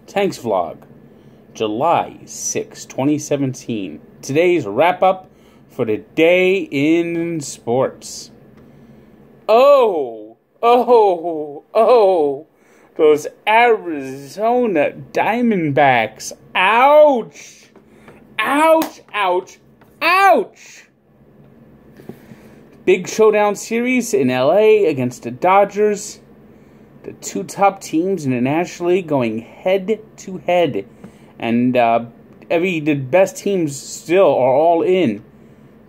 Tanks Vlog, July 6, 2017. Today's wrap-up for the day in sports. Oh, those Arizona Diamondbacks. Ouch! Ouch, ouch, ouch! Big showdown series in LA against the Dodgers. The two top teams in the National League going head-to-head. And the best teams still are all in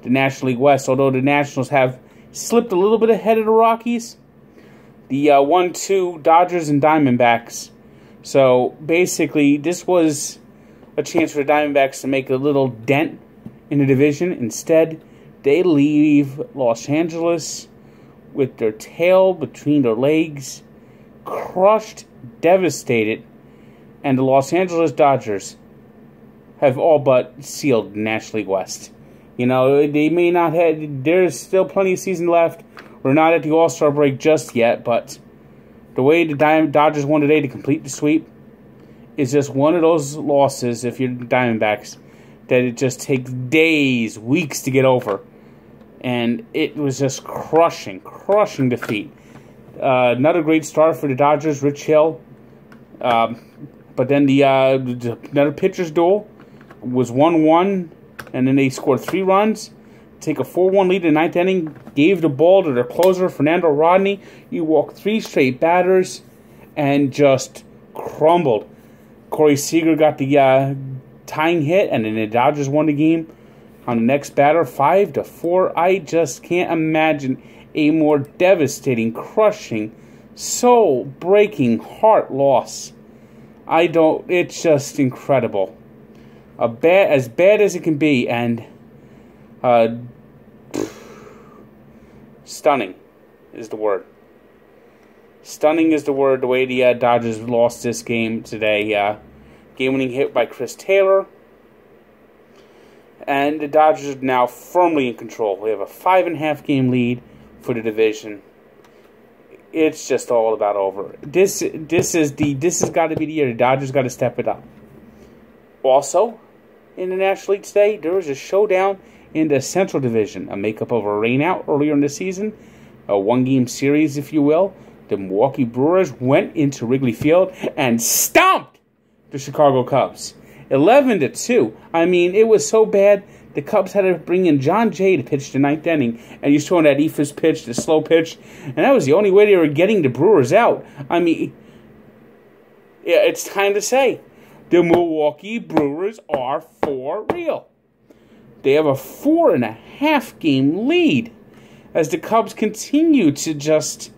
the National League West, although the Nationals have slipped a little bit ahead of the Rockies. The 1-2 Dodgers and Diamondbacks. So basically, this was a chance for the Diamondbacks to make a little dent in the division. Instead, they leave Los Angeles with their tail between their legs, crushed, devastated, and the Los Angeles Dodgers have all but sealed the National League West. You know, they may not have, there's still plenty of season left. We're not at the All-Star break just yet, but the way the Dodgers won today to complete the sweep is just one of those losses, if you're the Diamondbacks, that it just takes days, weeks to get over. And it was just crushing defeat. Another great start for the Dodgers, Rich Hill. But then another pitcher's duel was 1-1, and then they scored 3 runs, take a 4-1 lead in the 9th inning, gave the ball to their closer, Fernando Rodney. He walked 3 straight batters and just crumbled. Corey Seager got the tying hit, and then the Dodgers won the game on the next batter, 5-4. I just can't imagine a more devastating, crushing, soul-breaking heart loss. It's just incredible. As bad as it can be, and stunning is the word. Stunning is the word, the way the Dodgers lost this game today. Game-winning hit by Chris Taylor. And the Dodgers are now firmly in control. They have a 5.5 game lead for the division. It's just all about over. This has got to be the year the Dodgers got to step it up. Also, in the National League today, there was a showdown in the Central Division, a makeup of a rainout earlier in the season, a 1-game series, if you will. The Milwaukee Brewers went into Wrigley Field and stomped the Chicago Cubs, 11-2. I mean, it was so bad. The Cubs had to bring in John Jay to pitch the 9th inning, and he's throwing that eephus pitch, the slow pitch, and that was the only way they were getting the Brewers out. I mean, yeah, it's time to say, the Milwaukee Brewers are for real. They have a 4.5 game lead as the Cubs continue to just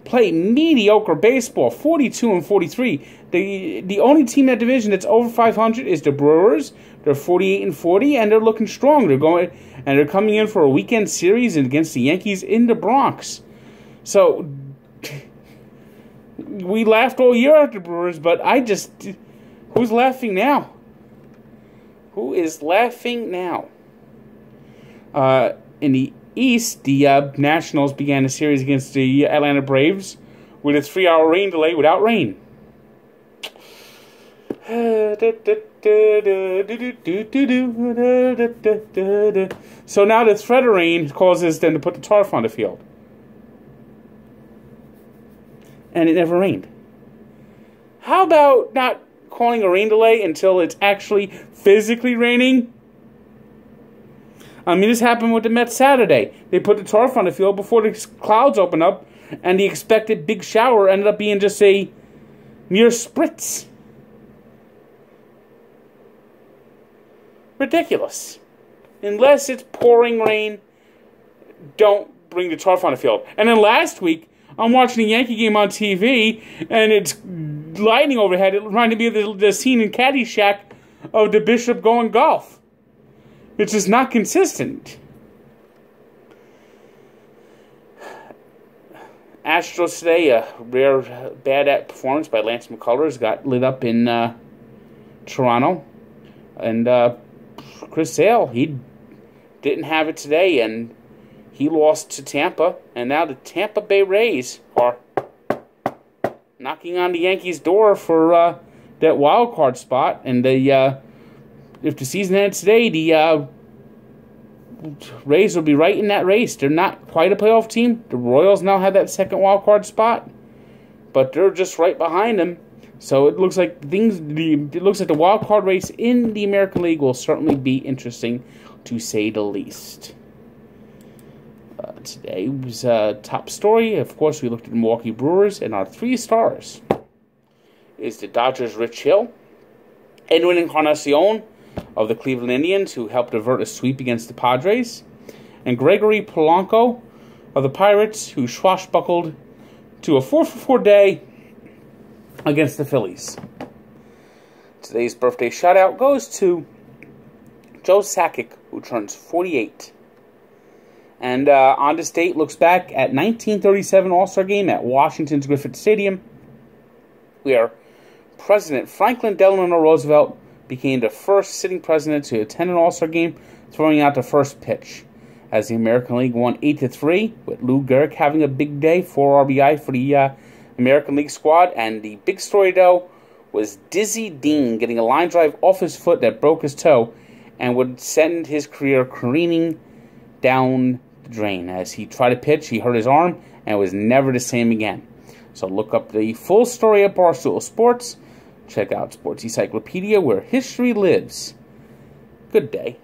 play mediocre baseball, 42-43. The only team in that division that's over 500 is the Brewers. They're 48-40, and they're looking strong. They're coming in for a weekend series against the Yankees in the Bronx. So we laughed all year at the Brewers, but who's laughing now? Who is laughing now? In the East, the Nationals began a series against the Atlanta Braves with a 3-hour rain delay without rain. So now the threat of rain causes them to put the tarp on the field. And it never rained. How about not calling a rain delay until it's actually physically raining? I mean, this happened with the Mets Saturday. They put the tarp on the field before the clouds opened up, and the expected big shower ended up being just a mere spritz. Ridiculous. Unless it's pouring rain, don't bring the tarp on the field. And then last week, I'm watching a Yankee game on TV, and it's lightning overhead. It reminded me of the scene in Caddyshack of the Bishop going golf. It's just not consistent. Astros today, a rare bad performance by Lance McCullers, got lit up in Toronto. And Chris Sale, he didn't have it today, and he lost to Tampa. And now the Tampa Bay Rays are knocking on the Yankees' door for that wild card spot. And if the season ends today, the Rays will be right in that race. They're not quite a playoff team. The Royals now have that second wild card spot, but they're just right behind them. So it looks like the wild card race in the American League will certainly be interesting, to say the least. Today was top story. Of course, we looked at the Milwaukee Brewers, and our 3 stars is the Dodgers' Rich Hill, Edwin Encarnacion of the Cleveland Indians, who helped avert a sweep against the Padres, and Gregory Polanco of the Pirates, who swashbuckled to a 4-for-4 day against the Phillies. Today's birthday shout-out goes to Joe Sakic, who turns 48. And On This Date looks back at 1937 All-Star Game at Washington's Griffith Stadium, where President Franklin Delano Roosevelt became the first sitting president to attend an All-Star Game, throwing out the first pitch. As the American League won 8-3, with Lou Gehrig having a big day, 4 RBI for the American League squad. And the big story, though, was Dizzy Dean getting a line drive off his foot that broke his toe and would send his career careening down the drain. As he tried to pitch, he hurt his arm and was never the same again. So look up the full story at Barstool Sports. Check out Sports Encyclopedia, where history lives. Good day.